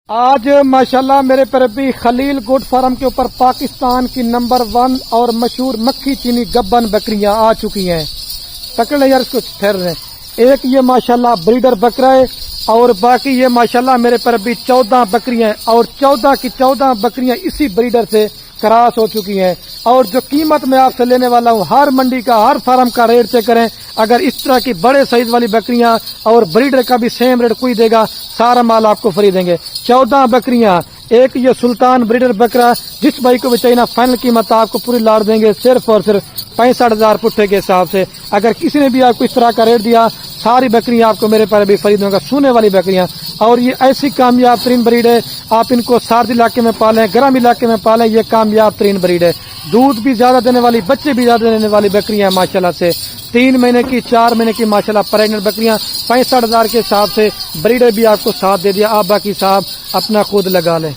آج ماشاءاللہ میرے پربی خلیل گوڈ فارم کے اوپر پاکستان کی نمبر 1 اور مشہور مکھی چینی گبن بکریاں آ چکی ہیں. پکڑ لیں یار اس کو ٹھہر رہے. ایک یہ ماشاءاللہ بریڈر بکرا ہے اور باقی یہ ماشاءاللہ میرے پربی 14 بکریاں ہیں اور 14 کی 14 بکریاں اسی بریڈر سے کراس ہو چکی ہیں. اور جو قیمت میں آپ سے لینے والا ہوں ہر منڈی کا ہر فارم کا ریٹ چیک کریں. اگر اس طرح کی بڑے سائز والی بکریاں اور بریڈر کا بھی سیم ریٹ کوئی دے گا سارا مال آپ کو فری دیں گے. 14 بکریاں. ایک یہ سلطان بریڈر بکرا جس بھائی کو بھی چاہیے نا فائنل قیمت آپ کو پوری لاڑ دیں گے صرف اور صرف 65,000 پٹھے کے حساب سے. اگر کسی نے بھی آپ کو اس طرح کا ریٹ دیا ساری بکریاں آپ کو میرے پر بھی فری دوں گا. سونے والی بکریاں اور یہ ایسی کامیاب ترین بریڈ ہے. آپ ان کو سارد علاقے میں پالیں گرم علاقے میں پالیں یہ کامیاب ترین بریڈ ہے. دودھ بھی زیادہ دینے والی بچے بھی زیادہ دینے والی بکریاں ماشاءاللہ سے 3 مہینے کی 4 مہینے کی ماشاءاللہ پریگننٹ بکریاں 65,000 کے حساب سے. بریڈر بھی آپ کو ساتھ دے دیا. آپ باقی صاحب اپنا خود لگا لیں.